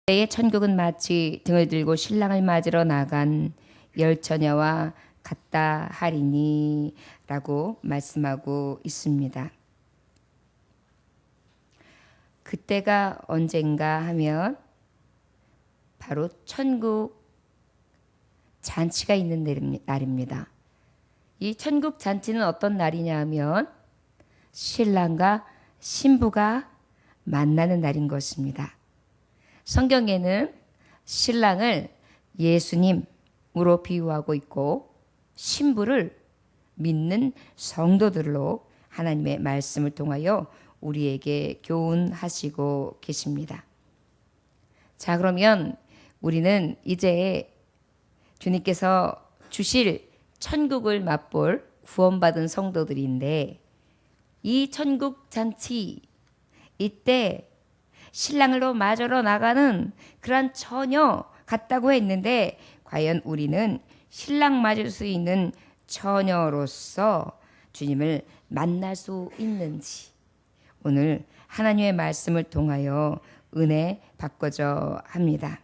때에 천국은 마치 등을 들고 신랑을 맞으러 나간 열처녀와 같다 하리니 라고 말씀하고 있습니다. 그때가 언젠가 하면 바로 천국 잔치가 있는 날입니다. 이 천국 잔치는 어떤 날이냐 하면 신랑과 신부가 만나는 날인 것입니다. 성경에는 신랑을 예수님으로 비유하고 있고 신부를 믿는 성도들로 하나님의 말씀을 통하여 우리에게 교훈하시고 계십니다. 자, 그러면 우리는 이제 주님께서 주실 천국을 맛볼 구원받은 성도들인데 이 천국 잔치 이때 신랑으로 맞으러 나가는 그런 처녀 같다고 했는데 과연 우리는 신랑 맞을 수 있는 처녀로서 주님을 만날 수 있는지 오늘 하나님의 말씀을 통하여 은혜 받고자 합니다.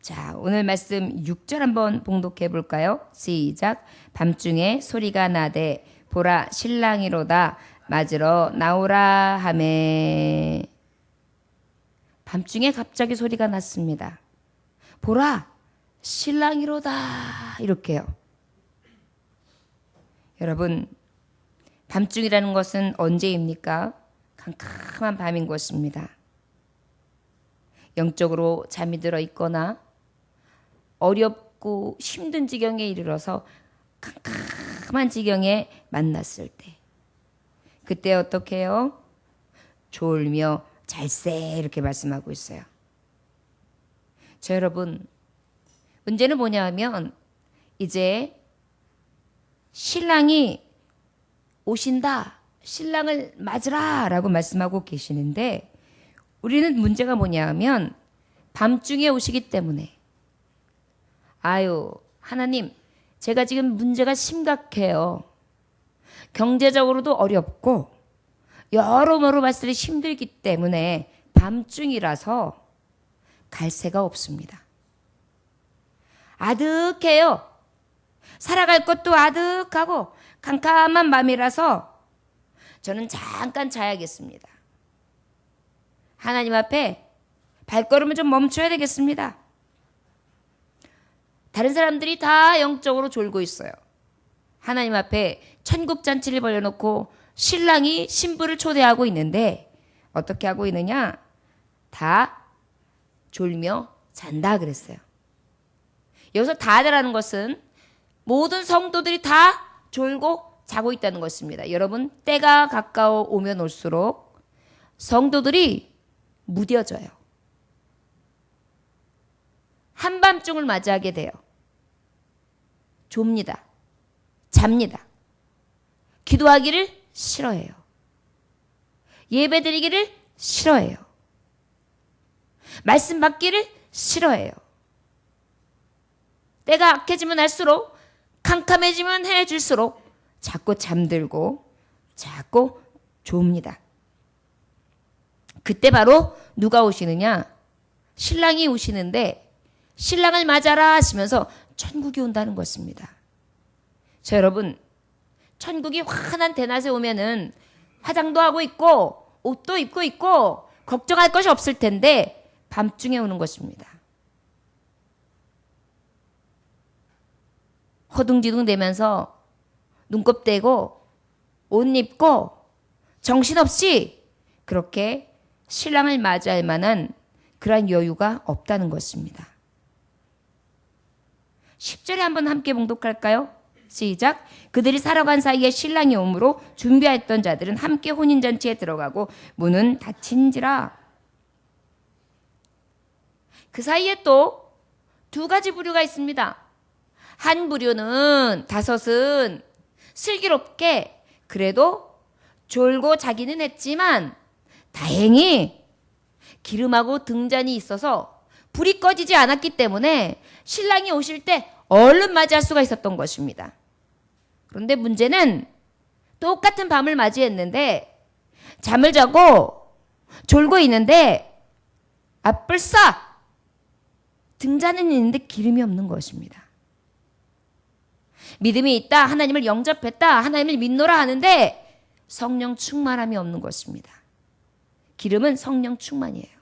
자, 오늘 말씀 6절 한번 봉독해 볼까요? 시작. 밤중에 소리가 나되 보라 신랑이로다 맞으러 나오라 하매. 밤중에 갑자기 소리가 났습니다. 보라 신랑이로다 이렇게요. 여러분 밤중이라는 것은 언제입니까? 캄캄한 밤인 것입니다. 영적으로 잠이 들어 있거나 어렵고 힘든 지경에 이르러서 캄캄한 지경에 만났을 때 그때 어떻게 해요? 졸며 잘세 이렇게 말씀하고 있어요. 자, 여러분 문제는 뭐냐 하면 이제 신랑이 오신다. 신랑을 맞으라 라고 말씀하고 계시는데 우리는 문제가 뭐냐 하면 밤중에 오시기 때문에 아유 하나님 제가 지금 문제가 심각해요. 경제적으로도 어렵고 여러모로 봤을 때 힘들기 때문에 밤중이라서 갈 새가 없습니다. 아득해요. 살아갈 것도 아득하고 캄캄한 밤이라서 저는 잠깐 자야겠습니다. 하나님 앞에 발걸음을 좀 멈춰야 되겠습니다. 다른 사람들이 다 영적으로 졸고 있어요. 하나님 앞에 천국 잔치를 벌여놓고 신랑이 신부를 초대하고 있는데 어떻게 하고 있느냐? 다 졸며 잔다 그랬어요. 여기서 다라는 것은 모든 성도들이 다 졸고 자고 있다는 것입니다. 여러분 때가 가까워 오면 올수록 성도들이 무뎌져요. 한밤중을 맞이하게 돼요. 좁니다. 잡니다. 기도하기를 싫어해요. 예배드리기를 싫어해요. 말씀 받기를 싫어해요. 때가 악해지면 할수록 캄캄해지면 해질수록 자꾸 잠들고 자꾸 좁니다. 그때 바로 누가 오시느냐? 신랑이 오시는데 신랑을 맞아라 하시면서 천국이 온다는 것입니다. 자, 여러분 천국이 환한 대낮에 오면은 화장도 하고 있고 옷도 입고 있고 걱정할 것이 없을 텐데 밤중에 오는 것입니다. 허둥지둥 대면서 눈곱 떼고 옷 입고 정신없이 그렇게 신랑을 맞이할 만한 그러한 여유가 없다는 것입니다. 10절에 한번 함께 봉독할까요? 시작. 그들이 살아간 사이에 신랑이 오므로 준비했던 자들은 함께 혼인잔치에 들어가고 문은 닫힌지라. 그 사이에 또 두 가지 부류가 있습니다. 한 부류는 다섯은 슬기롭게 그래도 졸고 자기는 했지만 다행히 기름하고 등잔이 있어서 불이 꺼지지 않았기 때문에 신랑이 오실 때 얼른 맞이할 수가 있었던 것입니다. 그런데 문제는 똑같은 밤을 맞이했는데 잠을 자고 졸고 있는데 앞을 쏴! 등잔은 있는데 기름이 없는 것입니다. 믿음이 있다, 하나님을 영접했다, 하나님을 믿노라 하는데 성령 충만함이 없는 것입니다. 기름은 성령 충만이에요.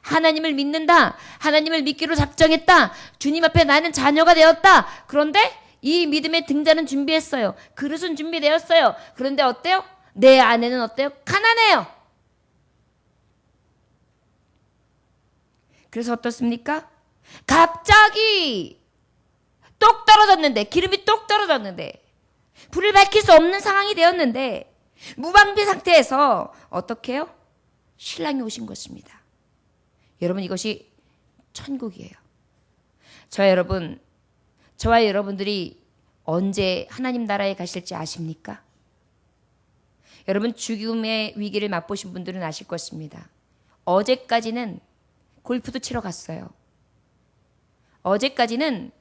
하나님을 믿는다, 하나님을 믿기로 작정했다, 주님 앞에 나는 자녀가 되었다. 그런데 이 믿음의 등잔은 준비했어요. 그릇은 준비되었어요. 그런데 어때요? 내 안에는 어때요? 가난해요. 그래서 어떻습니까? 갑자기 똑 떨어졌는데, 기름이 똑 떨어졌는데, 불을 밝힐 수 없는 상황이 되었는데, 무방비 상태에서 어떻게 해요? 신랑이 오신 것입니다. 여러분, 이것이 천국이에요. 저와 여러분들이 언제 하나님 나라에 가실지 아십니까? 여러분, 죽음의 위기를 맛보신 분들은 아실 것입니다. 어제까지는 골프도 치러 갔어요. 어제까지는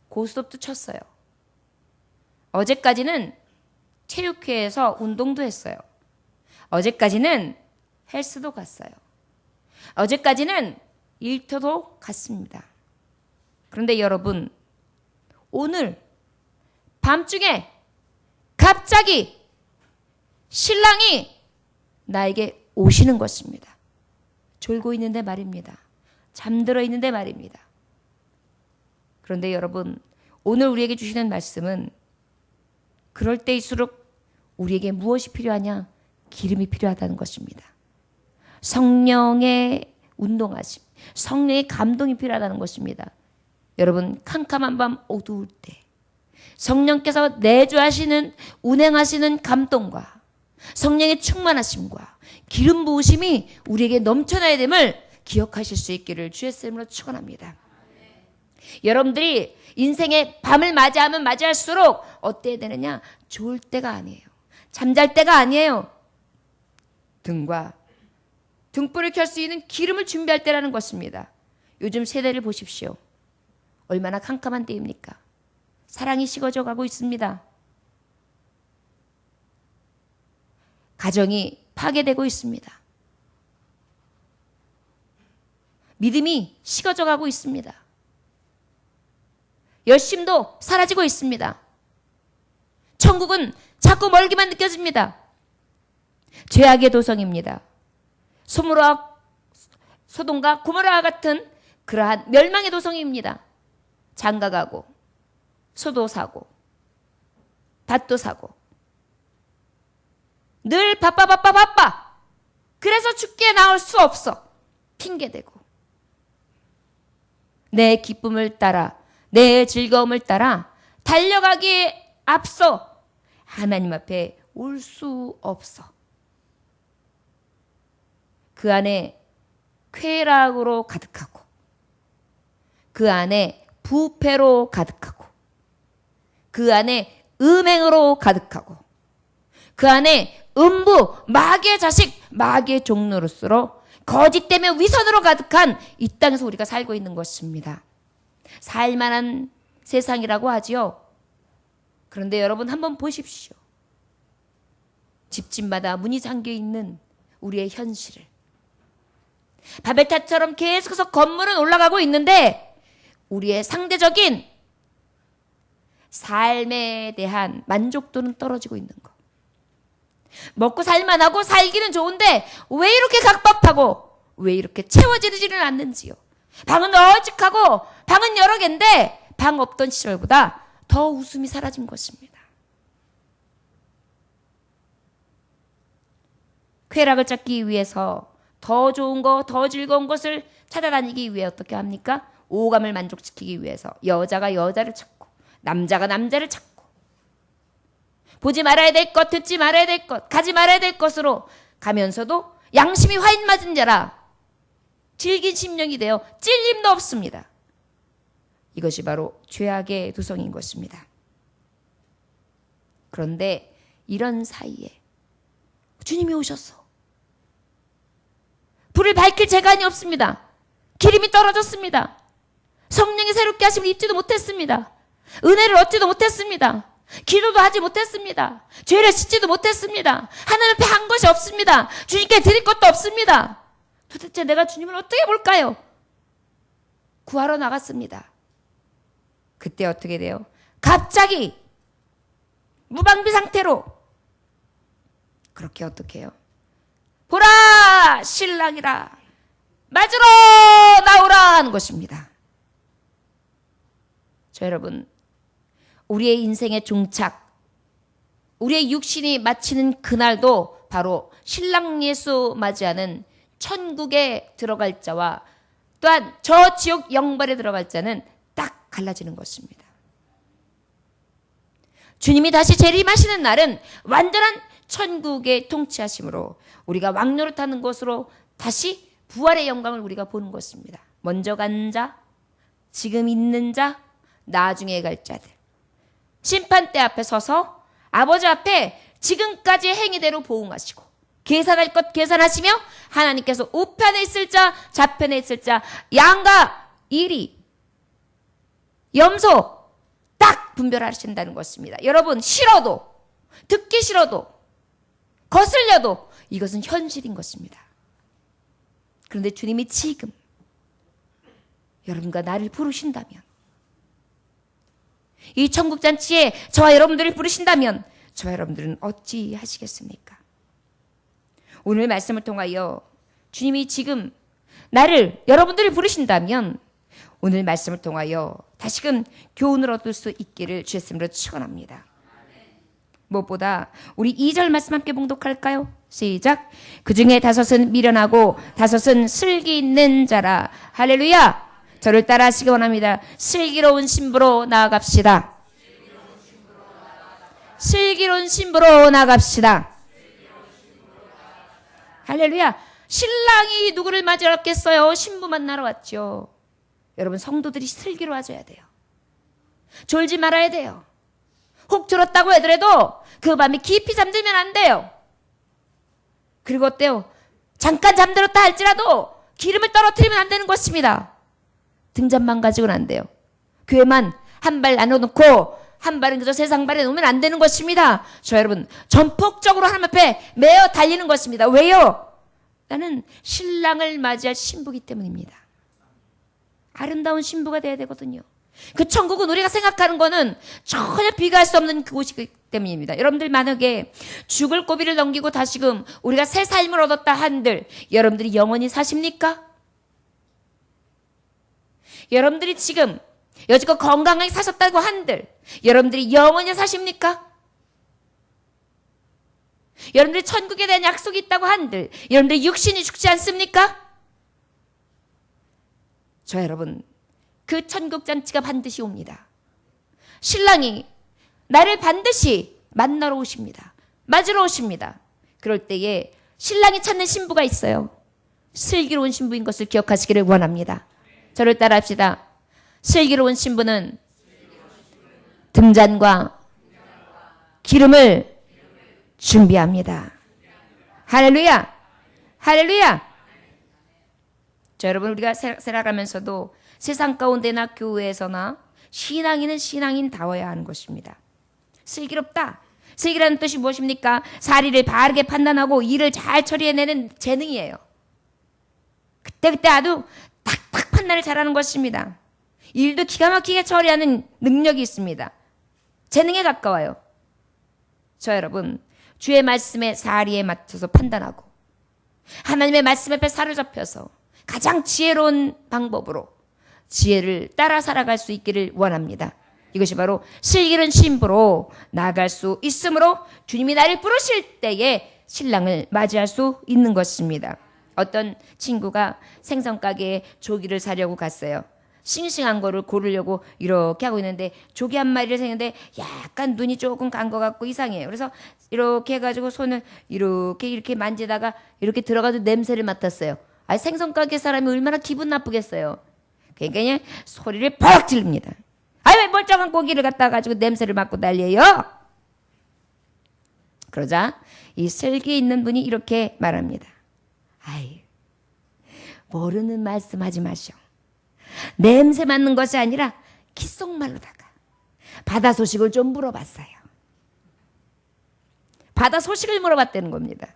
고스톱도 쳤어요. 어제까지는 체육회에서 운동도 했어요. 어제까지는 헬스도 갔어요. 어제까지는 일터도 갔습니다. 그런데 여러분, 오늘 밤중에 갑자기 신랑이 나에게 오시는 것입니다. 졸고 있는데 말입니다. 잠들어 있는데 말입니다. 그런데 여러분, 오늘 우리에게 주시는 말씀은 그럴 때일수록 우리에게 무엇이 필요하냐? 기름이 필요하다는 것입니다. 성령의 운동하심, 성령의 감동이 필요하다는 것입니다. 여러분, 캄캄한 밤 어두울 때 성령께서 내주하시는, 운행하시는 감동과 성령의 충만하심과 기름 부으심이 우리에게 넘쳐나야 됨을 기억하실 수 있기를 주의 이름으로 축원합니다. 여러분들이 인생의 밤을 맞이하면 맞이할수록 어때야 되느냐? 좋을 때가 아니에요. 잠잘 때가 아니에요. 등불을 켤 수 있는 기름을 준비할 때라는 것입니다. 요즘 세대를 보십시오. 얼마나 캄캄한 때입니까? 사랑이 식어져 가고 있습니다. 가정이 파괴되고 있습니다. 믿음이 식어져 가고 있습니다. 열심도 사라지고 있습니다. 천국은 자꾸 멀기만 느껴집니다. 죄악의 도성입니다. 소돔과 고모라 같은 그러한 멸망의 도성입니다. 장가가고 소도 사고 밭도 사고 늘 바빠. 그래서 죽게 나올 수 없어. 핑계대고 내 기쁨을 따라, 내 즐거움을 따라 달려가기에 앞서 하나님 앞에 올 수 없어. 그 안에 쾌락으로 가득하고, 그 안에 부패로 가득하고, 그 안에 음행으로 가득하고, 그 안에 음부, 마귀의 자식, 마귀의 종로로서 거짓 때문에 위선으로 가득한 이 땅에서 우리가 살고 있는 것입니다. 살만한 세상이라고 하지요. 그런데 여러분 한번 보십시오. 집집마다 문이 잠겨있는 우리의 현실을. 바벨탑처럼 계속해서 건물은 올라가고 있는데 우리의 상대적인 삶에 대한 만족도는 떨어지고 있는 것. 먹고 살만하고 살기는 좋은데 왜 이렇게 각박하고 왜 이렇게 채워지지는 않는지요. 방은 널찍하고 방은 여러 개인데 방 없던 시절보다 더 웃음이 사라진 것입니다. 쾌락을 찾기 위해서 더 좋은 거, 더 즐거운 것을 찾아다니기 위해 어떻게 합니까? 오감을 만족시키기 위해서 여자가 여자를 찾고 남자가 남자를 찾고 보지 말아야 될 것, 듣지 말아야 될 것, 가지 말아야 될 것으로 가면서도 양심이 화인 맞은 자라 질긴 심령이 되어 찔림도 없습니다. 이것이 바로 죄악의 도성인 것입니다. 그런데 이런 사이에 주님이 오셨어. 불을 밝힐 재간이 없습니다. 기름이 떨어졌습니다. 성령이 새롭게 하심을 입지도 못했습니다. 은혜를 얻지도 못했습니다. 기도도 하지 못했습니다. 죄를 씻지도 못했습니다. 하나님 앞에 한 것이 없습니다. 주님께 드릴 것도 없습니다. 도대체 내가 주님을 어떻게 볼까요? 구하러 나갔습니다. 그때 어떻게 돼요? 갑자기 무방비 상태로 그렇게 어떻게 해요? 보라 신랑이라 맞으러 나오라 하는 것입니다. 저 여러분, 우리의 인생의 종착, 우리의 육신이 마치는 그날도 바로 신랑 예수 맞이하는 천국에 들어갈 자와 또한 저 지옥 영벌에 들어갈 자는 딱 갈라지는 것입니다. 주님이 다시 재림하시는 날은 완전한 천국의 통치하심으로 우리가 왕노릇하는 것으로 다시 부활의 영광을 우리가 보는 것입니다. 먼저 간 자, 지금 있는 자, 나중에 갈 자들. 심판대 앞에 서서 아버지 앞에 지금까지 행위대로 보응하시고 계산할 것 계산하시며 하나님께서 우편에 있을 자, 좌편에 있을 자, 양과 이리, 염소 딱 분별하신다는 것입니다. 여러분, 싫어도, 듣기 싫어도, 거슬려도 이것은 현실인 것입니다. 그런데 주님이 지금 여러분과 나를 부르신다면, 이 천국잔치에 저와 여러분들을 부르신다면 저와 여러분들은 어찌 하시겠습니까? 오늘 말씀을 통하여 주님이 지금 나를, 여러분들을 부르신다면 오늘 말씀을 통하여 다시금 교훈을 얻을 수 있기를 주의 이름으로 축원합니다. 무엇보다 우리 2절 말씀 함께 봉독할까요? 시작. 그 중에 5은 미련하고 5은 슬기 있는 자라. 할렐루야. 저를 따라 하시기 원합니다. 슬기로운 신부로 나아갑시다. 슬기로운 신부로 나아갑시다. 할렐루야. 신랑이 누구를 맞으러 왔겠어요? 신부 만나러 왔죠. 여러분, 성도들이 슬기로워져야 돼요. 졸지 말아야 돼요. 혹 졸았다고 하더라도 그 밤에 깊이 잠들면 안 돼요. 그리고 어때요? 잠깐 잠들었다 할지라도 기름을 떨어뜨리면 안 되는 것입니다. 등잔만 가지고는 안 돼요. 교회만 한 발 나눠놓고 한 발은 그저 세상 발에 놓으면 안 되는 것입니다. 저 여러분, 전폭적으로 하나님 앞에 매어 달리는 것입니다. 왜요? 나는 신랑을 맞이할 신부기 때문입니다. 아름다운 신부가 돼야 되거든요. 그 천국은 우리가 생각하는 거는 전혀 비교할 수 없는 그곳이기 때문입니다. 여러분들 만약에 죽을 고비를 넘기고 다시금 우리가 새 삶을 얻었다 한들 여러분들이 영원히 사십니까? 여러분들이 지금 여지껏 건강하게 사셨다고 한들 여러분들이 영원히 사십니까? 여러분들이 천국에 대한 약속이 있다고 한들 여러분들이 육신이 죽지 않습니까? 저 여러분, 그 천국잔치가 반드시 옵니다. 신랑이 나를 반드시 만나러 오십니다. 맞으러 오십니다. 그럴 때에 신랑이 찾는 신부가 있어요. 슬기로운 신부인 것을 기억하시기를 원합니다. 저를 따라합시다. 슬기로운 신부는 등잔과 기름을 준비합니다. 할렐루야! 할렐루야! 자, 여러분, 우리가 살아가면서도 세상 가운데나 교회에서나 신앙인은 신앙인다워야 하는 것입니다. 슬기롭다. 슬기라는 뜻이 무엇입니까? 사리를 바르게 판단하고 일을 잘 처리해내는 재능이에요. 그때그때 아주 탁탁 판단을 잘하는 것입니다. 일도 기가 막히게 처리하는 능력이 있습니다. 재능에 가까워요. 저 여러분, 주의 말씀에 사리에 맞춰서 판단하고 하나님의 말씀 앞에 사로잡혀서 가장 지혜로운 방법으로 지혜를 따라 살아갈 수 있기를 원합니다. 이것이 바로 슬기로운 신부로 나아갈 수 있으므로 주님이 나를 부르실 때에 신랑을 맞이할 수 있는 것입니다. 어떤 친구가 생선가게에 조기를 사려고 갔어요. 싱싱한 거를 고르려고 이렇게 하고 있는데 조기 한 마리를 생겼는데 약간 눈이 조금 간 것 같고 이상해요. 그래서 이렇게 해가지고 손을 이렇게 만지다가 이렇게 들어가서 냄새를 맡았어요. 아, 생선가게 사람이 얼마나 기분 나쁘겠어요. 그러니까 그냥 소리를 퍽 지릅니다. 아, 왜 멀쩡한 고기를 갖다 가지고 냄새를 맡고 난리예요? 그러자 이 슬기 있는 분이 이렇게 말합니다. 아이, 모르는 말씀하지 마시오. 냄새 맡는 것이 아니라 귓속말로다가 바다 소식을 좀 물어봤어요. 바다 소식을 물어봤다는 겁니다.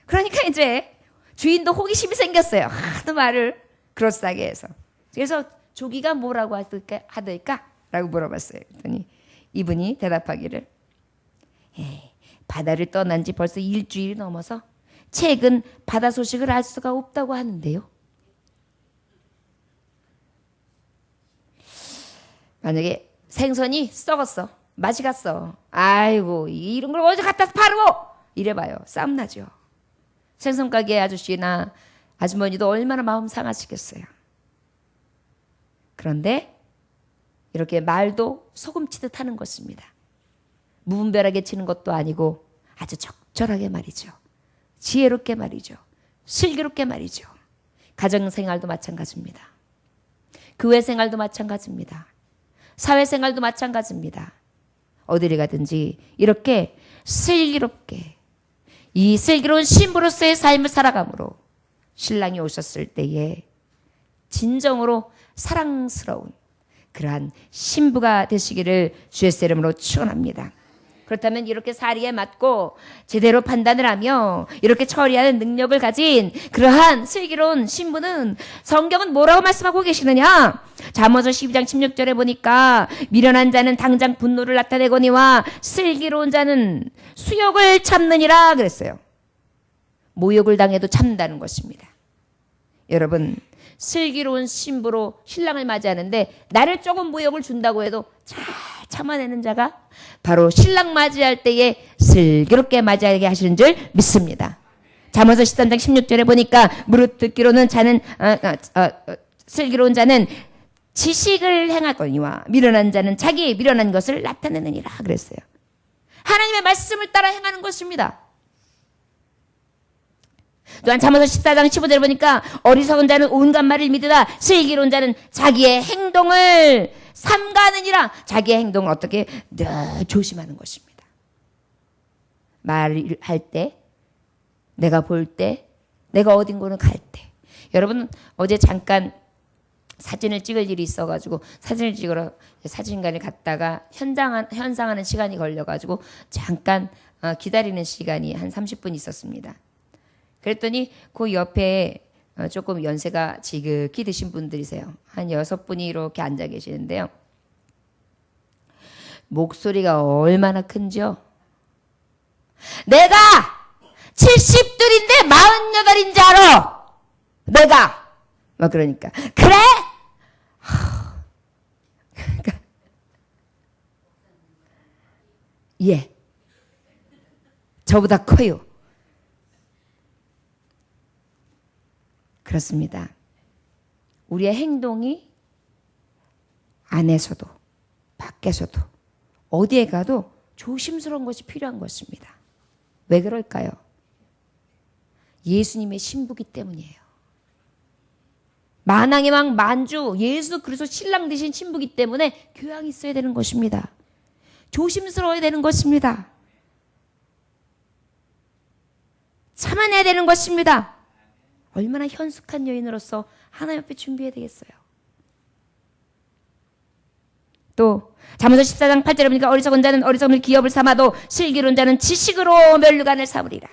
그러니까 이제 주인도 호기심이 생겼어요. 하도 말을 그럴싸하게 해서. 그래서 조기가 뭐라고 하들까? 라고 물어봤어요. 그랬더니 이분이 대답하기를 바다를 떠난 지 벌써 일주일이 넘어서 최근 바다 소식을 알 수가 없다고 하는데요. 만약에 생선이 썩었어. 맛이 갔어. 아이고 이런 걸 어디 갖다 팔어? 이래봐요. 싸움 나죠. 생선 가게 아저씨나 아주머니도 얼마나 마음 상하시겠어요. 그런데 이렇게 말도 소금치듯 하는 것입니다. 무분별하게 치는 것도 아니고 아주 적절하게 말이죠. 지혜롭게 말이죠. 슬기롭게 말이죠. 가정생활도 마찬가지입니다. 교회생활도 마찬가지입니다. 사회생활도 마찬가지입니다. 어디를 가든지 이렇게 슬기롭게 이 슬기로운 신부로서의 삶을 살아감으로 신랑이 오셨을 때에 진정으로 사랑스러운 그러한 신부가 되시기를 주의 이름으로 축원합니다. 그렇다면 이렇게 사리에 맞고 제대로 판단을 하며 이렇게 처리하는 능력을 가진 그러한 슬기로운 신부는 성경은 뭐라고 말씀하고 계시느냐? 잠언서 12장 16절에 보니까 미련한 자는 당장 분노를 나타내거니와 슬기로운 자는 수욕을 참느니라 그랬어요. 모욕을 당해도 참는다는 것입니다. 여러분 슬기로운 신부로 신랑을 맞이하는데 나를 조금 모욕을 준다고 해도 잘 참아내는 자가 바로 신랑 맞이할 때에 슬기롭게 맞이하게 하시는 줄 믿습니다. 잠언서 13장 16절에 보니까 무릇 듣기로는 자는 슬기로운 자는 지식을 행하거니와 미련한 자는 자기의 미련한 것을 나타내느니라 그랬어요. 하나님의 말씀을 따라 행하는 것입니다. 또한 잠언서 14장 15절에 보니까 어리석은 자는 온갖 말을 믿으나 슬기로운 자는 자기의 행동을 삼가느니라. 자기의 행동을 어떻게 늘 조심하는 것입니다. 말을 할 때, 내가 볼 때, 내가 어딘가는 갈 때. 여러분 어제 잠깐 사진을 찍을 일이 있어가지고 사진을 찍으러 사진관에 갔다가 현상하는 시간이 걸려가지고 잠깐 기다리는 시간이 한 30분 있었습니다. 그랬더니 그 옆에 조금 연세가 지극히 드신 분들이세요. 한 6분이 이렇게 앉아 계시는데요. 목소리가 얼마나 큰지요? 내가 70둘인데 48인지 알아! 내가! 막 그러니까. 그래? 그러니까 예. 저보다 커요. 그렇습니다. 우리의 행동이 안에서도 밖에서도 어디에 가도 조심스러운 것이 필요한 것입니다. 왜 그럴까요? 예수님의 신부기 때문이에요. 만왕의 왕 만주 예수 그리스도 신랑 되신 신부기 때문에 교양이 있어야 되는 것입니다. 조심스러워야 되는 것입니다. 참아내야 되는 것입니다. 얼마나 현숙한 여인으로서 하나님 앞에 준비해야 되겠어요. 또 잠언서 14장 8절에 보니까 어리석은 자는 어리석음을 기업을 삼아도 슬기로운 자는 지식으로 면류관을 삼으리라.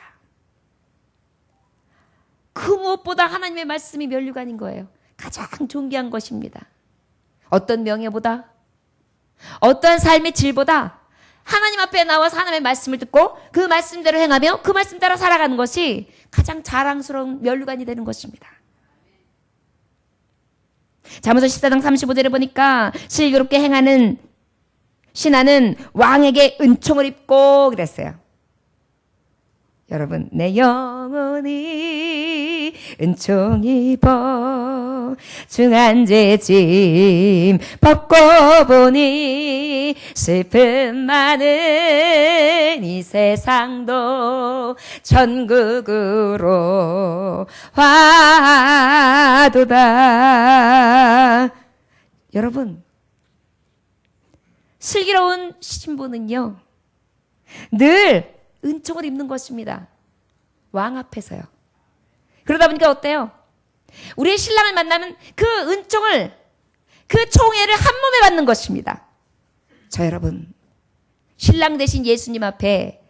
그 무엇보다 하나님의 말씀이 면류관인 거예요. 가장 존귀한 것입니다. 어떤 명예보다 어떤 삶의 질보다 하나님 앞에 나와서 하나님의 말씀을 듣고 그 말씀대로 행하며 그 말씀 따라 살아가는 것이 가장 자랑스러운 면류관이 되는 것입니다. 잠언서 14장 35절에 보니까 슬기롭게 행하는 신하는 왕에게 은총을 입고 그랬어요. 여러분 내 영혼이 은총 입어 중한 죄짐 벗고 보니 슬픔 많은 이 세상도 천국으로 와도다. 여러분 슬기로운 신부는요 늘 은총을 입는 것입니다. 왕 앞에서요. 그러다 보니까 어때요? 우리의 신랑을 만나면 그 은총을 그 총애를 한 몸에 받는 것입니다. 저 여러분 신랑 되신 예수님 앞에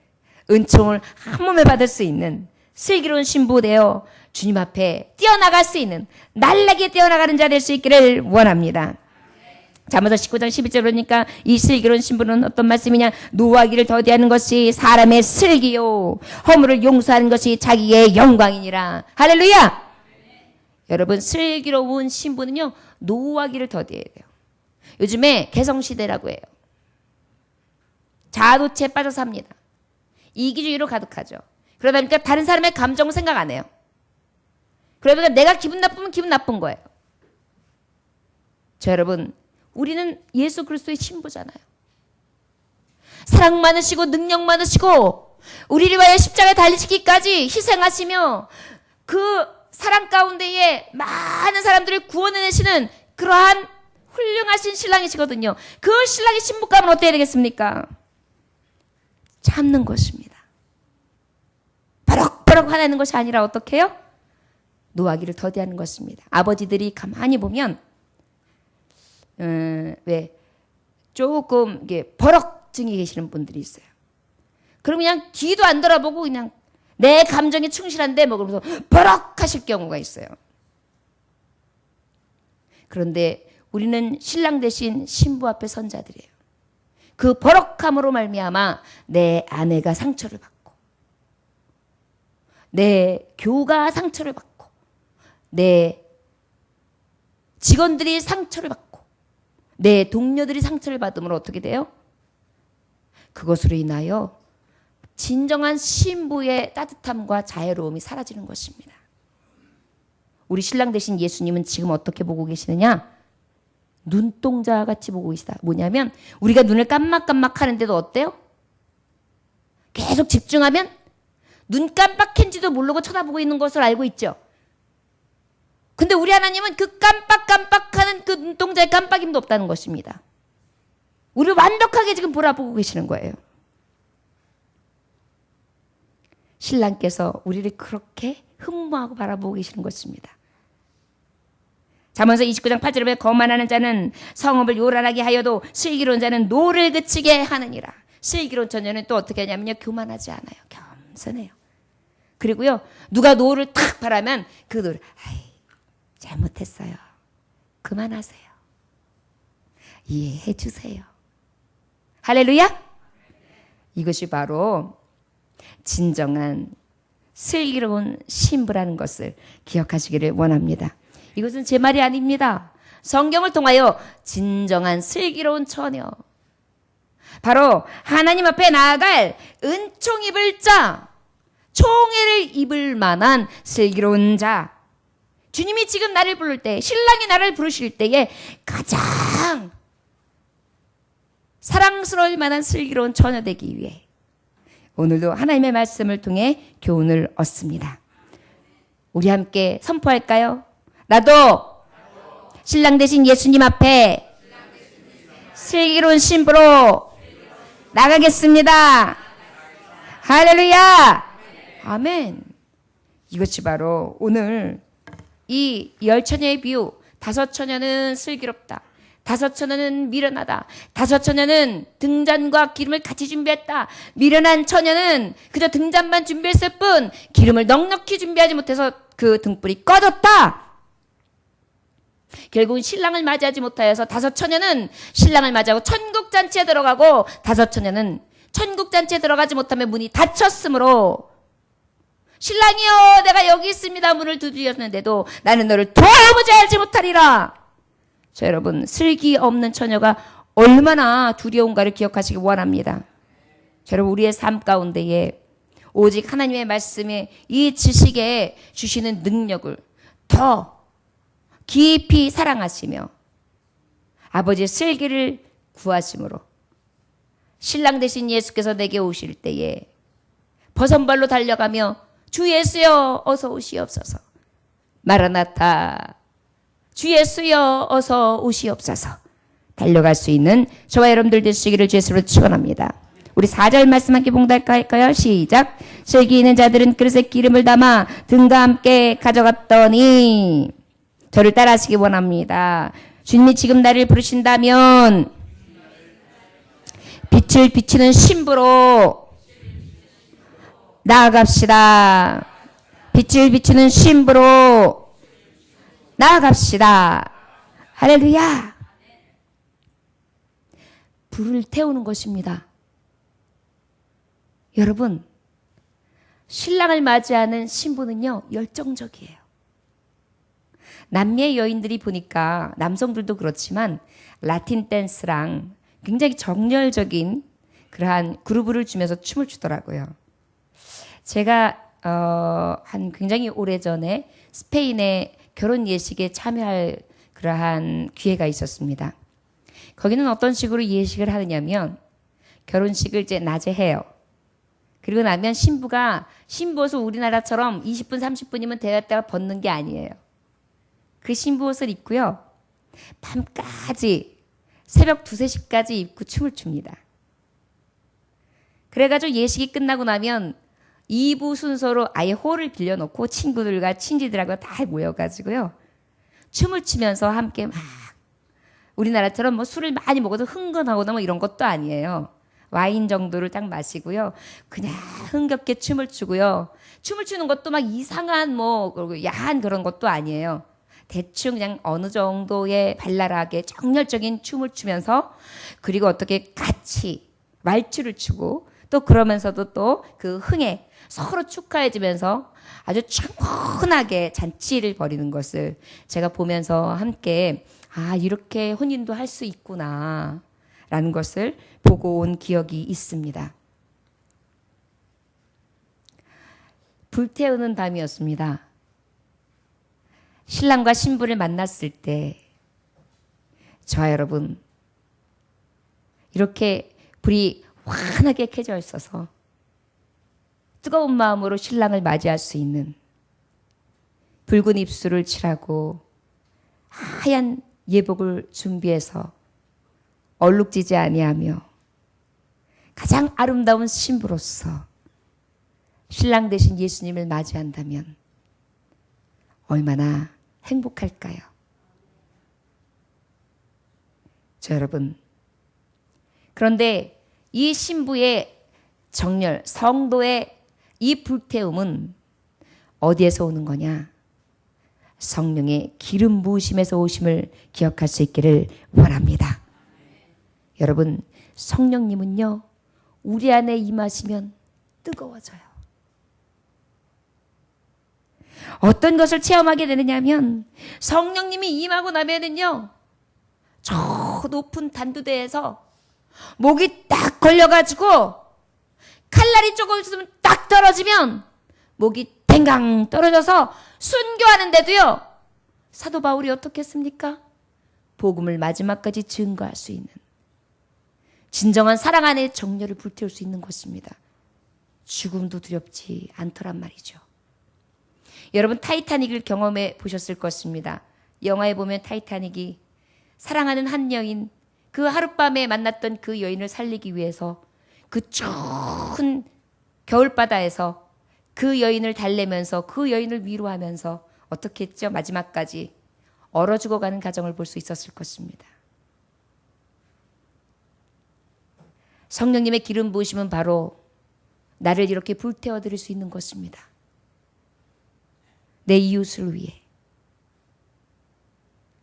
은총을 한 몸에 받을 수 있는 슬기로운 신부 되어 주님 앞에 뛰어나갈 수 있는 날라게 뛰어나가는 자 될 수 있기를 원합니다. 잠언서 19장 11절 보니까 이 슬기로운 신부는 어떤 말씀이냐? 노하기를 더디하는 것이 사람의 슬기요 허물을 용서하는 것이 자기의 영광이니라. 할렐루야. 여러분, 슬기로운 신부는요 노하기를 더디해야 돼요. 요즘에 개성시대라고 해요. 자아도취에 빠져 삽니다. 이기주의로 가득하죠. 그러다 보니까 다른 사람의 감정을 생각 안 해요. 그러다 보니까 내가 기분 나쁘면 기분 나쁜 거예요. 자, 여러분, 우리는 예수 그리스도의 신부잖아요. 사랑 많으시고 능력 많으시고 우리를 위하여 십자가에 달리시기까지 희생하시며 그 사랑 가운데에 많은 사람들을 구원해내시는 그러한 훌륭하신 신랑이시거든요. 그 신랑의 신부감은 어때야 되겠습니까? 참는 것입니다. 버럭버럭 화내는 것이 아니라 어떻게 해요? 노하기를 더디하는 것입니다. 아버지들이 가만히 보면 왜 조금 이게 버럭증이 계시는 분들이 있어요. 그럼 그냥 뒤도 안 돌아보고 그냥 내 감정에 충실한데 뭐 그러면서 버럭 하실 경우가 있어요. 그런데 우리는 신랑 대신 신부 앞에 선 자들이에요. 그 버럭함으로 말미암아 내 아내가 상처를 받고 내 교우가 상처를 받고 내 직원들이 상처를 받고 내 동료들이 상처를 받으면 어떻게 돼요? 그것으로 인하여 진정한 신부의 따뜻함과 자애로움이 사라지는 것입니다. 우리 신랑 대신 예수님은 지금 어떻게 보고 계시느냐? 눈동자 같이 보고 계시다. 뭐냐면 우리가 눈을 깜빡깜빡 하는데도 어때요? 계속 집중하면 눈 깜빡한지도 모르고 쳐다보고 있는 것을 알고 있죠. 근데 우리 하나님은 그 깜빡깜빡하는 그 눈동자의 깜빡임도 없다는 것입니다. 우리를 완벽하게 지금 바라보고 계시는 거예요. 신랑께서 우리를 그렇게 흠모하고 바라보고 계시는 것입니다. 잠언서 29장 8절에 보면 거만하는 자는 성읍을 요란하게 하여도 슬기로운 자는 노를 그치게 하느니라. 슬기로운 처녀는 또 어떻게 하냐면요, 교만하지 않아요. 겸손해요. 그리고요, 누가 노를 탁 바라면 그 노를 잘못했어요. 그만하세요. 이해해 주세요. 할렐루야. 이것이 바로 진정한 슬기로운 신부라는 것을 기억하시기를 원합니다. 이것은 제 말이 아닙니다. 성경을 통하여 진정한 슬기로운 처녀, 바로 하나님 앞에 나아갈 은총 입을 자, 총애를 입을 만한 슬기로운 자, 주님이 지금 나를 부를 때, 신랑이 나를 부르실 때에 가장 사랑스러울 만한 슬기로운 처녀 되기 위해 오늘도 하나님의 말씀을 통해 교훈을 얻습니다. 우리 함께 선포할까요? 나도 신랑 대신 예수님 앞에 슬기로운 신부로 나가겠습니다. 할렐루야. 아멘. 이것이 바로 오늘 이 10처녀의 비유, 5처녀는 슬기롭다, 5처녀는 미련하다, 5처녀는 등잔과 기름을 같이 준비했다, 미련한 처녀는 그저 등잔만 준비했을 뿐 기름을 넉넉히 준비하지 못해서 그 등불이 꺼졌다. 결국은 신랑을 맞이하지 못하여서 5처녀는 신랑을 맞이하고 천국잔치에 들어가고 5처녀는 천국잔치에 들어가지 못하며 문이 닫혔으므로 신랑이여 내가 여기 있습니다 문을 두드렸는데도 나는 너를 도무지 알지 못하리라. 자, 여러분, 슬기 없는 처녀가 얼마나 두려운가를 기억하시기 원합니다. 자, 여러분, 우리의 삶 가운데에 오직 하나님의 말씀에 이 지식에 주시는 능력을 더 깊이 사랑하시며 아버지의 슬기를 구하심으로 신랑 되신 예수께서 내게 오실 때에 버선발로 달려가며 주 예수여 어서 오시옵소서, 마라나타 주 예수여 어서 오시옵소서 달려갈 수 있는 저와 여러분들 되시기를 주 예수로 축원합니다. 우리 4절 말씀 함께 봉독할까요? 시작. 슬기 있는 자들은 그릇에 기름을 담아 등과 함께 가져갔더니, 저를 따라하시기 원합니다. 주님이 지금 나를 부르신다면 빛을 비치는 신부로 나아갑시다. 빛을 비추는 신부로 나아갑시다. 할렐루야. 불을 태우는 것입니다. 여러분, 신랑을 맞이하는 신부는요, 열정적이에요. 남미의 여인들이 보니까 남성들도 그렇지만 라틴 댄스랑 굉장히 정열적인 그러한 그루브를 주면서 춤을 추더라고요. 제가 한 굉장히 오래전에 스페인의 결혼 예식에 참여할 그러한 기회가 있었습니다. 거기는 어떤 식으로 예식을 하느냐면 결혼식을 이제 낮에 해요. 그리고 나면 신부가 신부옷을 우리나라처럼 20분, 30분이면 되었다가 벗는 게 아니에요. 그 신부옷을 입고요. 밤까지 새벽 2, 3시까지 입고 춤을 춥니다. 그래가지고 예식이 끝나고 나면 2부 순서로 아예 홀을 빌려놓고 친구들과 친지들하고 다 모여가지고요. 춤을 추면서 함께 막 우리나라처럼 뭐 술을 많이 먹어서 흥건하거나 뭐 이런 것도 아니에요. 와인 정도를 딱 마시고요. 그냥 흥겹게 춤을 추고요. 춤을 추는 것도 막 이상한 뭐 야한 그런 것도 아니에요. 대충 그냥 어느 정도의 발랄하게 정열적인 춤을 추면서 그리고 어떻게 같이 말추를 추고 또 그러면서도 또 그 흥에 서로 축하해주면서 아주 충분하게 잔치를 벌이는 것을 제가 보면서 함께 아, 이렇게 혼인도 할 수 있구나 라는 것을 보고 온 기억이 있습니다. 불태우는 밤이었습니다. 신랑과 신부를 만났을 때 저와 여러분 이렇게 불이 환하게 켜져 있어서 뜨거운 마음으로 신랑을 맞이할 수 있는 붉은 입술을 칠하고 하얀 예복을 준비해서 얼룩지지 아니하며 가장 아름다운 신부로서 신랑 되신 예수님을 맞이한다면 얼마나 행복할까요? 저 여러분, 그런데 이 신부의 정열, 성도의 이 불태움은 어디에서 오는 거냐? 성령의 기름 부으심에서 오심을 기억할 수 있기를 원합니다. 여러분, 성령님은요, 우리 안에 임하시면 뜨거워져요. 어떤 것을 체험하게 되느냐 하면 성령님이 임하고 나면은요, 저 높은 단두대에서 목이 딱 걸려가지고 칼날이 조금 있으면 딱 떨어지면 목이 댕강 떨어져서 순교하는데도요, 사도 바울이 어떻게 했습니까? 복음을 마지막까지 증거할 수 있는 진정한 사랑 안에 정열을 불태울 수 있는 것입니다. 죽음도 두렵지 않더란 말이죠. 여러분, 타이타닉을 경험해 보셨을 것입니다. 영화에 보면 타이타닉이 사랑하는 한 여인, 그 하룻밤에 만났던 그 여인을 살리기 위해서 그 추운 겨울바다에서 그 여인을 달래면서 그 여인을 위로하면서 어떻게 했죠? 마지막까지 얼어 죽어가는 가정을 볼 수 있었을 것입니다. 성령님의 기름 부으심은 바로 나를 이렇게 불태워 드릴 수 있는 것입니다. 내 이웃을 위해,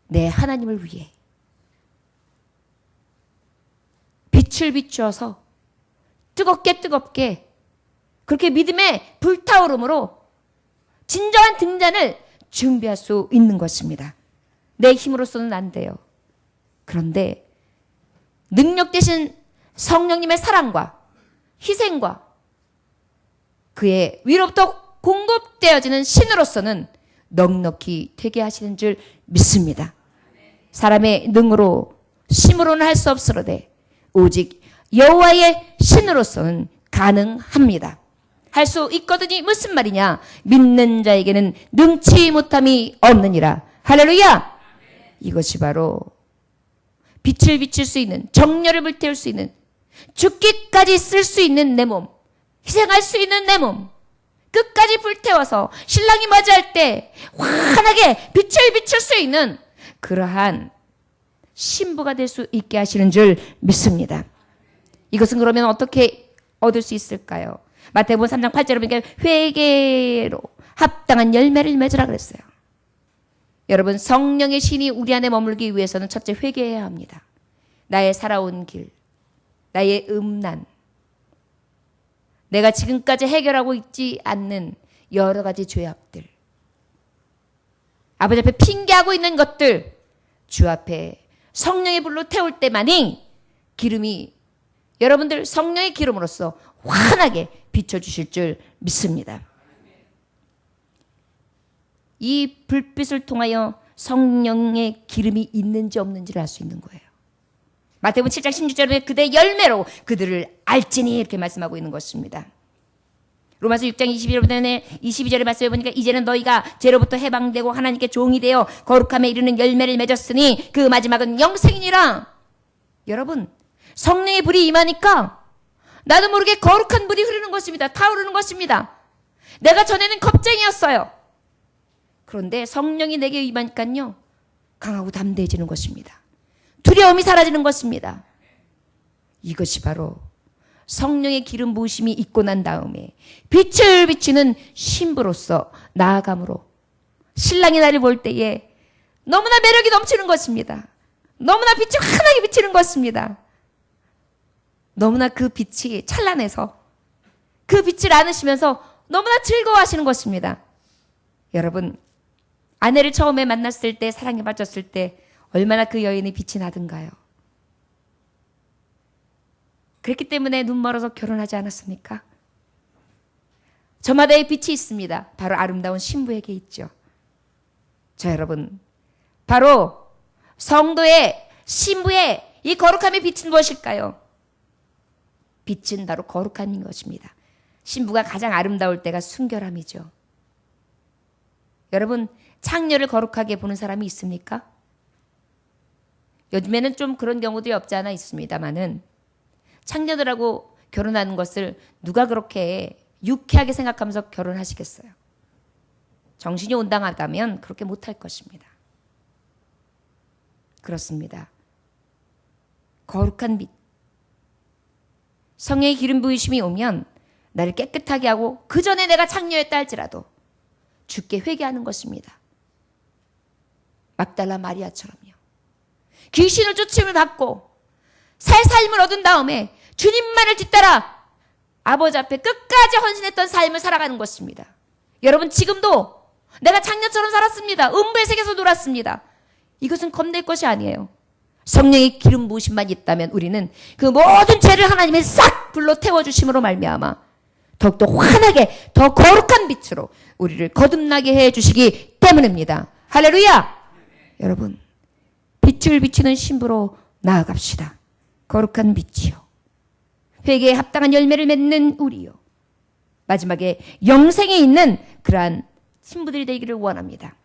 내 하나님을 위해 빛을 비추어서 뜨겁게 그렇게 믿음의 불타오름으로 진정한 등잔을 준비할 수 있는 것입니다. 내 힘으로서는 안 돼요. 그런데 능력 되신 성령님의 사랑과 희생과 그의 위로부터 공급되어지는 신으로서는 넉넉히 되게 하시는 줄 믿습니다. 사람의 능으로 힘으로는 할 수 없으로되 오직 여호와의 신으로서는 가능합니다. 할 수 있거든이 무슨 말이냐? 믿는 자에게는 능치 못함이 없느니라. 할렐루야! 이것이 바로 빛을 비출 수 있는, 정열을 불태울 수 있는, 죽기까지 쓸 수 있는 내 몸, 희생할 수 있는 내 몸, 끝까지 불태워서 신랑이 맞이할 때 환하게 빛을 비출 수 있는 그러한 신부가 될 수 있게 하시는 줄 믿습니다. 이것은 그러면 어떻게 얻을 수 있을까요? 마태복음 3장 8절에 보니까 회개로 합당한 열매를 맺으라 그랬어요. 여러분, 성령의 신이 우리 안에 머물기 위해서는 첫째 회개해야 합니다. 나의 살아온 길, 나의 음란, 내가 지금까지 해결하고 있지 않는 여러 가지 죄악들, 아버지 앞에 핑계하고 있는 것들, 주 앞에 성령의 불로 태울 때만이 기름이, 여러분들 성령의 기름으로써 환하게 비춰주실 줄 믿습니다. 이 불빛을 통하여 성령의 기름이 있는지 없는지를 알 수 있는 거예요. 마태복음 7장 16절에 그대 열매로 그들을 알지니 이렇게 말씀하고 있는 것입니다. 로마서 6장 22절의 말씀해 보니까 이제는 너희가 죄로부터 해방되고 하나님께 종이 되어 거룩함에 이르는 열매를 맺었으니 그 마지막은 영생이니라. 여러분, 성령의 불이 임하니까 나도 모르게 거룩한 불이 흐르는 것입니다. 타오르는 것입니다. 내가 전에는 겁쟁이였어요. 그런데 성령이 내게 임하니까요, 강하고 담대해지는 것입니다. 두려움이 사라지는 것입니다. 이것이 바로 성령의 기름 부으심이 있고 난 다음에 빛을 비추는 신부로서 나아감으로 신랑이 나를 볼 때에 너무나 매력이 넘치는 것입니다. 너무나 빛이 환하게 비치는 것입니다. 너무나 그 빛이 찬란해서 그 빛을 안으시면서 너무나 즐거워하시는 것입니다. 여러분, 아내를 처음에 만났을 때, 사랑에 빠졌을 때 얼마나 그 여인의 빛이 나던가요? 그렇기 때문에 눈 멀어서 결혼하지 않았습니까? 저마다의 빛이 있습니다. 바로 아름다운 신부에게 있죠. 자, 여러분, 바로 성도의, 신부의 이 거룩함의 빛은 무엇일까요? 빛은 바로 거룩함인 것입니다. 신부가 가장 아름다울 때가 순결함이죠. 여러분, 창녀를 거룩하게 보는 사람이 있습니까? 요즘에는 좀 그런 경우도 없지 않아 있습니다만은 창녀들하고 결혼하는 것을 누가 그렇게 유쾌하게 생각하면서 결혼하시겠어요? 정신이 온당하다면 그렇게 못할 것입니다. 그렇습니다. 거룩한 빛, 성령의 기름 부으심이 오면 나를 깨끗하게 하고 그 전에 내가 창녀였다 할지라도 주께 회개하는 것입니다. 막달라 마리아처럼요. 귀신을 쫓음을 받고 새 삶을 얻은 다음에 주님만을 뒤따라 아버지 앞에 끝까지 헌신했던 삶을 살아가는 것입니다. 여러분, 지금도 내가 창녀처럼 살았습니다. 음부의 세계에서 놀았습니다. 이것은 겁낼 것이 아니에요. 성령의 기름 부으심만 있다면 우리는 그 모든 죄를 하나님의 싹 불로 태워주심으로 말미암아 더욱더 환하게 더 거룩한 빛으로 우리를 거듭나게 해주시기 때문입니다. 할렐루야! 여러분, 빛을 비추는 신부로 나아갑시다. 거룩한 빛이요, 회개에 합당한 열매를 맺는 우리요, 마지막에 영생에 있는 그러한 신부들이 되기를 원합니다.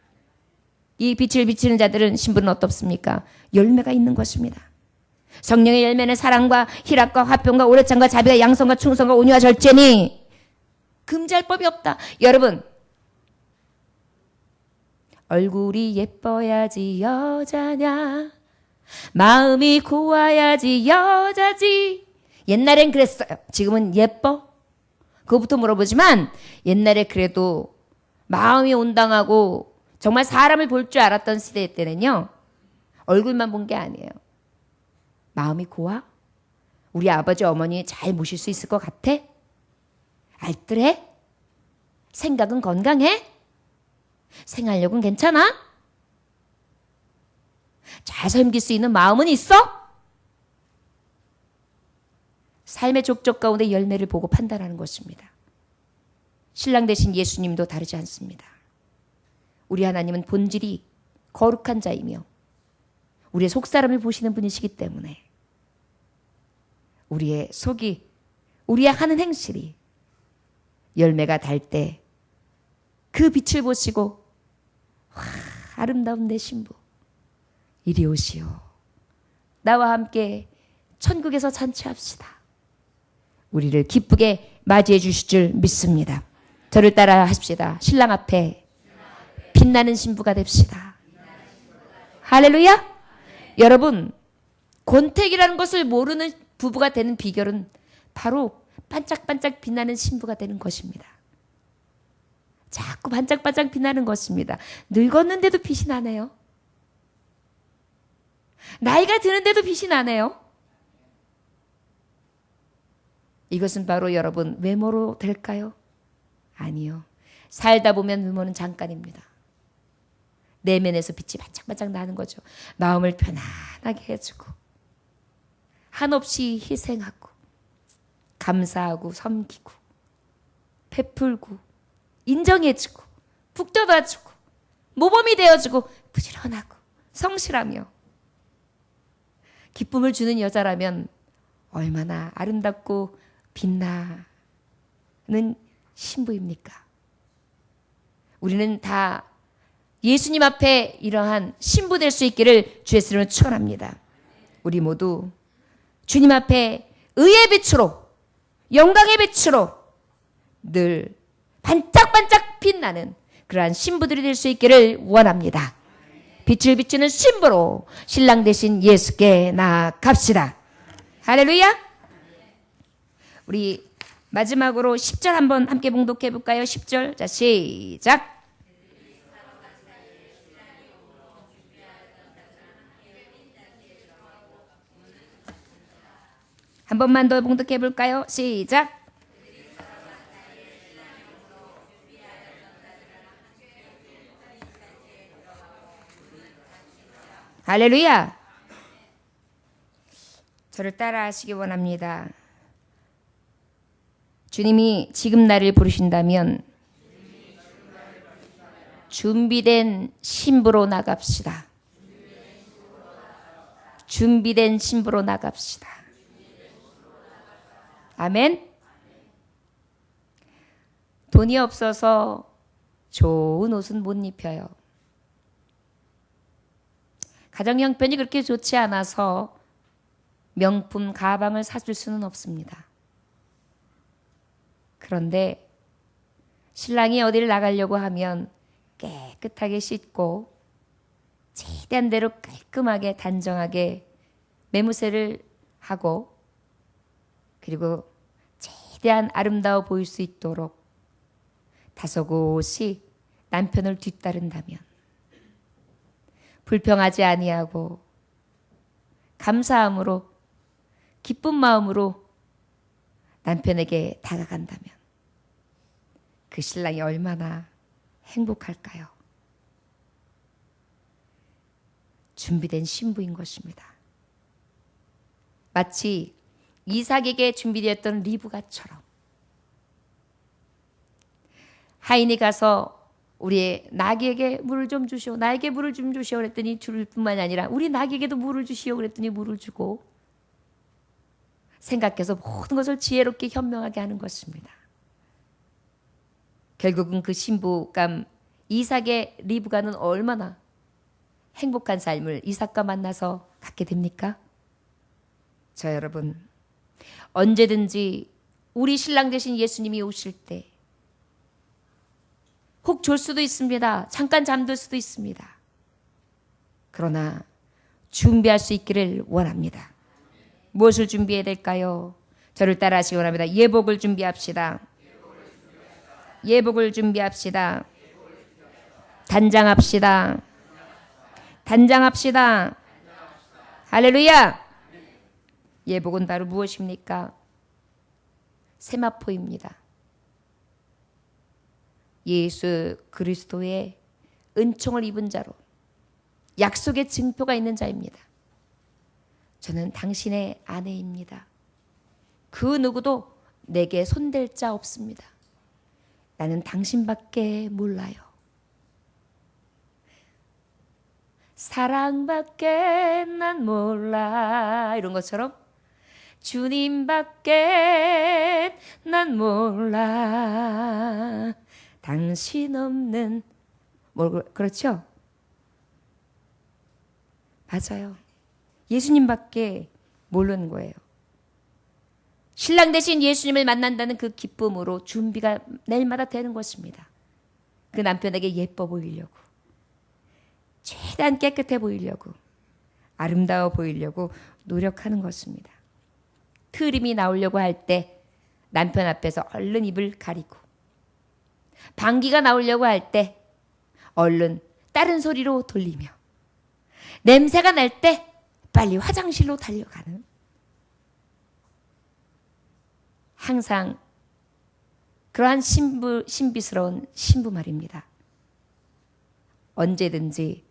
이 빛을 비추는 자들은, 신부는 어떻습니까? 열매가 있는 것입니다. 성령의 열매는 사랑과 희락과 화평과 오래 참과 자비와 양성과 충성과 온유와 절제니 금지할 법이 없다. 여러분, 얼굴이 예뻐야지 여자냐, 마음이 고와야지 여자지. 옛날엔 그랬어요. 지금은 예뻐? 그거부터 물어보지만 옛날에 그래도 마음이 온당하고 정말 사람을 볼 줄 알았던 시대 때는요, 얼굴만 본 게 아니에요. 마음이 고와? 우리 아버지 어머니 잘 모실 수 있을 것 같아? 알뜰해? 생각은 건강해? 생활력은 괜찮아? 잘 섬길 수 있는 마음은 있어? 삶의 족적 가운데 열매를 보고 판단하는 것입니다. 신랑 되신 예수님도 다르지 않습니다. 우리 하나님은 본질이 거룩한 자이며 우리의 속사람을 보시는 분이시기 때문에 우리의 속이, 우리의 하는 행실이 열매가 달 때 그 빛을 보시고, 와, 아름다운 내 신부, 이리 오시오. 나와 함께 천국에서 잔치합시다. 우리를 기쁘게 맞이해 주실 줄 믿습니다. 저를 따라 하십시다. 신랑 앞에 빛나는 신부가 됩시다. 할렐루야! 여러분, 권태기라는 것을 모르는 부부가 되는 비결은 바로 반짝반짝 빛나는 신부가 되는 것입니다. 자꾸 반짝반짝 빛나는 것입니다. 늙었는데도 빛이 나네요. 나이가 드는데도 빛이 나네요. 이것은 바로 여러분 외모로 될까요? 아니요. 살다 보면 외모는 잠깐입니다. 내면에서 빛이 반짝반짝 나는 거죠. 마음을 편안하게 해주고 한없이 희생하고 감사하고 섬기고 베풀고 인정해주고 북돋아주고 모범이 되어주고 부지런하고 성실하며 기쁨을 주는 여자라면 얼마나 아름답고 빛나는 신부입니까? 우리는 다 예수님 앞에 이러한 신부 될 수 있기를 주의 이름으로 축원합니다. 우리 모두 주님 앞에 의의 빛으로 영광의 빛으로 늘 반짝반짝 빛나는 그러한 신부들이 될 수 있기를 원합니다. 빛을 비추는 신부로 신랑 되신 예수께 나아갑시다. 할렐루야. 우리 마지막으로 10절 한번 함께 봉독해 볼까요? 10절. 자, 시작. 한 번만 더 봉독해 볼까요? 시작. 할렐루야. 저를 따라 하시기 원합니다. 주님이 지금 나를 부르신다면 준비된 신부로 나갑시다. 준비된 신부로 나갑시다. 아멘. 돈이 없어서 좋은 옷은 못 입혀요. 가정 형편이 그렇게 좋지 않아서 명품 가방을 사줄 수는 없습니다. 그런데 신랑이 어디를 나가려고 하면 깨끗하게 씻고 최대한 대로 깔끔하게 단정하게 매무새를 하고 그리고 최대한 아름다워 보일 수 있도록 다소곳이 남편을 뒤따른다면 불평하지 아니하고 감사함으로 기쁜 마음으로 남편에게 다가간다면 그 신랑이 얼마나 행복할까요? 준비된 신부인 것입니다. 마치 이삭에게 준비되었던 리브가처럼 하인이 가서 우리의 나귀에게 물을 좀 주시오. 나에게 물을 좀 주시오. 그랬더니 줄 뿐만이 아니라 우리 나귀에게도 물을 주시오. 그랬더니 물을 주고 생각해서 모든 것을 지혜롭게 현명하게 하는 것입니다. 결국은 그 신부감 이삭의 리브가는 얼마나 행복한 삶을 이삭과 만나서 갖게 됩니까? 저 여러분 언제든지 우리 신랑 되신 예수님이 오실 때 혹 졸 수도 있습니다. 잠깐 잠들 수도 있습니다. 그러나 준비할 수 있기를 원합니다. 무엇을 준비해야 될까요? 저를 따라 하시기 원합니다. 예복을 준비합시다. 예복을 준비합시다. 단장합시다. 단장합시다. 할렐루야. 예복은 바로 무엇입니까? 세마포입니다. 예수 그리스도의 은총을 입은 자로 약속의 증표가 있는 자입니다. 저는 당신의 아내입니다. 그 누구도 내게 손댈 자 없습니다. 나는 당신밖에 몰라요. 사랑밖에 난 몰라. 이런 것처럼 주님밖에 난 몰라. 당신 없는 그렇죠? 맞아요. 예수님밖에 모르는 거예요. 신랑 대신 예수님을 만난다는 그 기쁨으로 준비가 내일마다 되는 것입니다. 그 남편에게 예뻐 보이려고 최대한 깨끗해 보이려고 아름다워 보이려고 노력하는 것입니다. 트림이 나오려고 할 때 남편 앞에서 얼른 입을 가리고 방귀가 나오려고 할 때 얼른 다른 소리로 돌리며 냄새가 날 때 빨리 화장실로 달려가는, 항상 그러한 신비스러운 신부 말입니다. 언제든지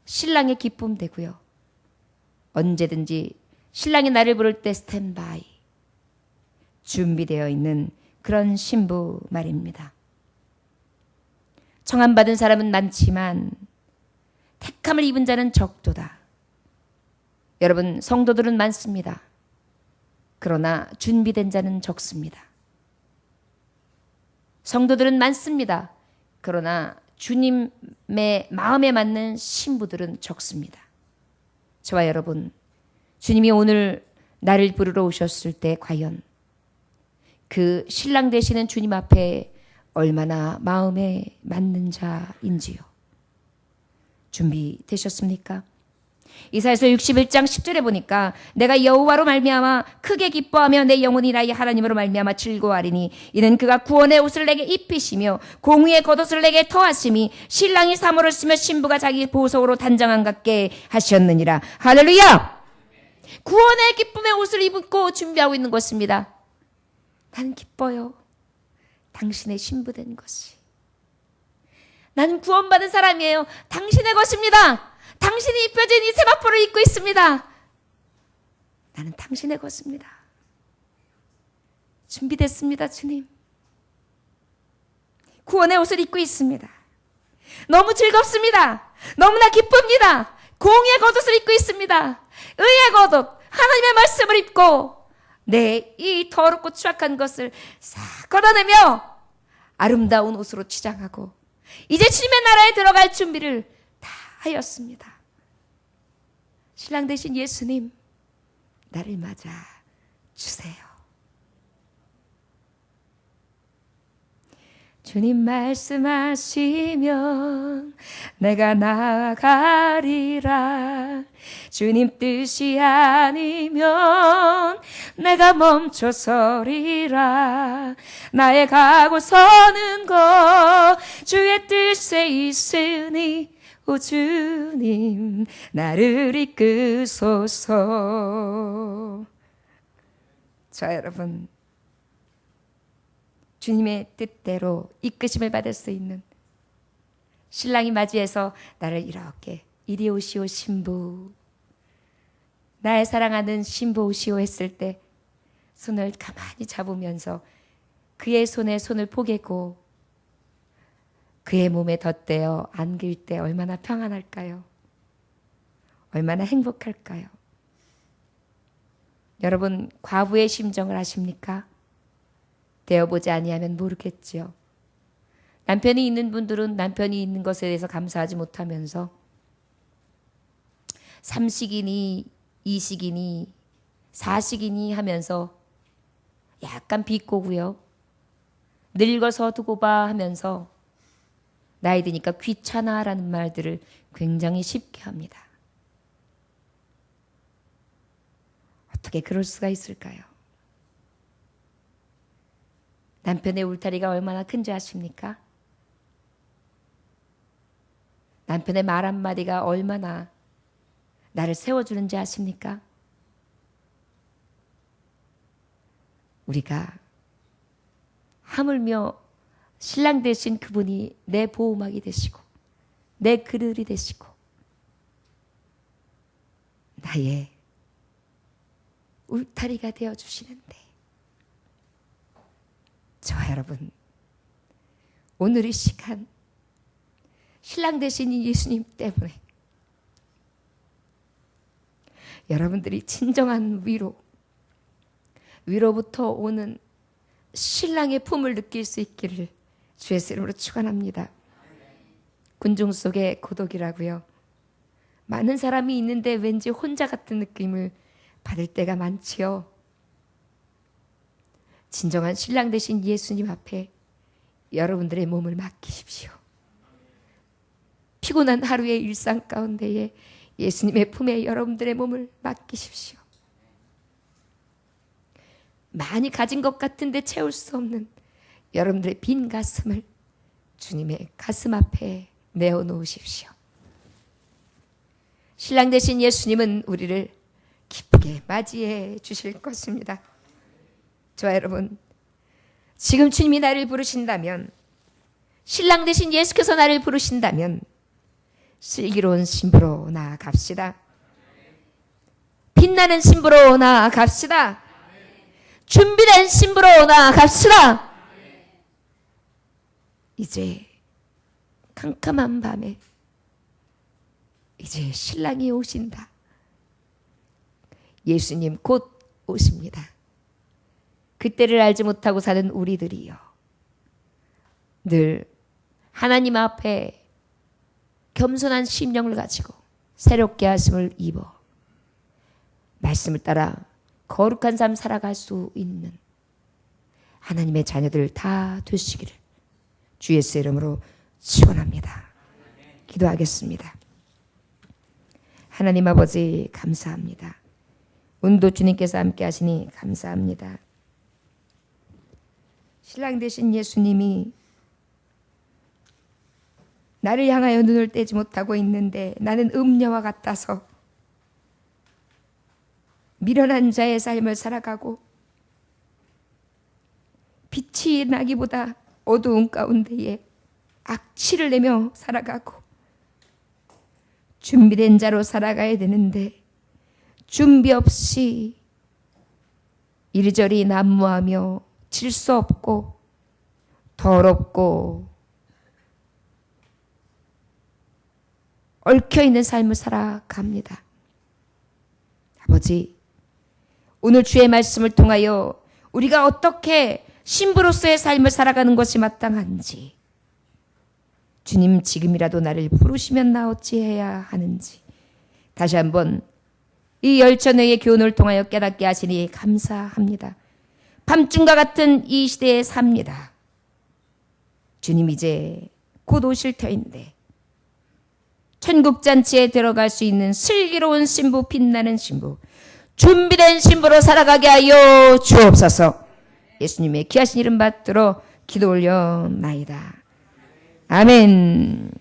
신랑의 기쁨 되고요. 언제든지 신랑이 나를 부를 때 스탠바이 준비되어 있는 그런 신부 말입니다. 청함받은 사람은 많지만 택함을 입은 자는 적도다. 여러분, 성도들은 많습니다. 그러나 준비된 자는 적습니다. 성도들은 많습니다. 그러나 주님의 마음에 맞는 신부들은 적습니다. 저와 여러분, 주님이 오늘 나를 부르러 오셨을 때 과연 그 신랑 되시는 주님 앞에 얼마나 마음에 맞는 자인지요. 준비되셨습니까? 이사야서 61장 10절에 보니까 내가 여호와로 말미암아 크게 기뻐하며 내 영혼이 나의 하나님으로 말미암아 즐거워하리니 이는 그가 구원의 옷을 내게 입히시며 공의의 겉옷을 내게 터하심이 신랑이 사모를 쓰며 신부가 자기 보석으로 단장한 같게 하셨느니라. 할렐루야! 구원의 기쁨의 옷을 입고 준비하고 있는 것입니다. 나는 기뻐요. 당신의 신부된 것이. 나는 구원받은 사람이에요. 당신의 것입니다. 당신이 입혀진 이 세마포를 입고 있습니다. 나는 당신의 것입니다. 준비됐습니다, 주님. 구원의 옷을 입고 있습니다. 너무 즐겁습니다. 너무나 기쁩니다. 공의의 겉옷을 입고 있습니다. 의의 겉옷, 하나님의 말씀을 입고 내 이 더럽고 추악한 것을 싹 걷어내며 아름다운 옷으로 치장하고 이제 주님의 나라에 들어갈 준비를 다 하였습니다. 신랑 되신 예수님, 나를 맞아 주세요. 주님 말씀하시면 내가 나아가리라. 주님 뜻이 아니면 내가 멈춰서리라. 나의 가고 서는 것 주의 뜻에 있으니 오 주님 나를 이끄소서. 자, 여러분, 주님의 뜻대로 이끄심을 받을 수 있는 신랑이 맞이해서 나를 이렇게 이리 오시오 신부, 나의 사랑하는 신부 오시오 했을 때 손을 가만히 잡으면서 그의 손에 손을 포개고 그의 몸에 덧대어 안길 때 얼마나 평안할까요? 얼마나 행복할까요? 여러분, 과부의 심정을 아십니까? 되어보지 아니하면 모르겠지요. 남편이 있는 분들은 남편이 있는 것에 대해서 감사하지 못하면서 3식이니 2식이니 4식이니 하면서 약간 비꼬고요. 늙어서 두고 봐 하면서 나이 드니까 귀찮아라는 말들을 굉장히 쉽게 합니다. 어떻게 그럴 수가 있을까요? 남편의 울타리가 얼마나 큰지 아십니까? 남편의 말 한마디가 얼마나 나를 세워주는지 아십니까? 우리가 하물며 신랑 되신 그분이 내 보호막이 되시고 내 그늘이 되시고 나의 울타리가 되어주시는데, 저와 여러분, 오늘 이 시간 신랑 되신 예수님 때문에 여러분들이 진정한 위로부터 오는 신랑의 품을 느낄 수 있기를 주의 이름으로 축원합니다. 군중 속의 고독이라고요. 많은 사람이 있는데 왠지 혼자 같은 느낌을 받을 때가 많지요. 진정한 신랑 되신 예수님 앞에 여러분들의 몸을 맡기십시오. 피곤한 하루의 일상 가운데에 예수님의 품에 여러분들의 몸을 맡기십시오. 많이 가진 것 같은데 채울 수 없는 여러분들의 빈 가슴을 주님의 가슴 앞에 내어놓으십시오. 신랑 되신 예수님은 우리를 기쁘게 맞이해 주실 것입니다. 저와 여러분, 지금 주님이 나를 부르신다면, 신랑 되신 예수께서 나를 부르신다면 슬기로운 신부로 나아갑시다. 빛나는 신부로 나아갑시다. 준비된 신부로 나아갑시다. 이제 캄캄한 밤에 이제 신랑이 오신다. 예수님 곧 오십니다. 그때를 알지 못하고 사는 우리들이요, 늘 하나님 앞에 겸손한 심령을 가지고 새롭게 하심을 입어 말씀을 따라 거룩한 삶 살아갈 수 있는 하나님의 자녀들 다 되시기를 주 예수의 이름으로 축원합니다. 기도하겠습니다. 하나님 아버지, 감사합니다. 오늘도 주님께서 함께 하시니 감사합니다. 신랑 되신 예수님이 나를 향하여 눈을 떼지 못하고 있는데 나는 음녀와 같아서 미련한 자의 삶을 살아가고 빛이 나기보다 어두운 가운데에 악취를 내며 살아가고 준비된 자로 살아가야 되는데 준비 없이 이리저리 난무하며 질수 없고 더럽고 얽혀있는 삶을 살아갑니다. 아버지, 오늘 주의 말씀을 통하여 우리가 어떻게 신부로서의 삶을 살아가는 것이 마땅한지, 주님 지금이라도 나를 부르시면 나 어찌해야 하는지 다시 한번 이 열천회의 교훈을 통하여 깨닫게 하시니 감사합니다. 밤중과 같은 이 시대에 삽니다. 주님 이제 곧 오실 터인데 천국잔치에 들어갈 수 있는 슬기로운 신부, 빛나는 신부, 준비된 신부로 살아가게 하여 주옵소서. 예수님의 귀하신 이름 받들어 기도 올려나이다. 아멘.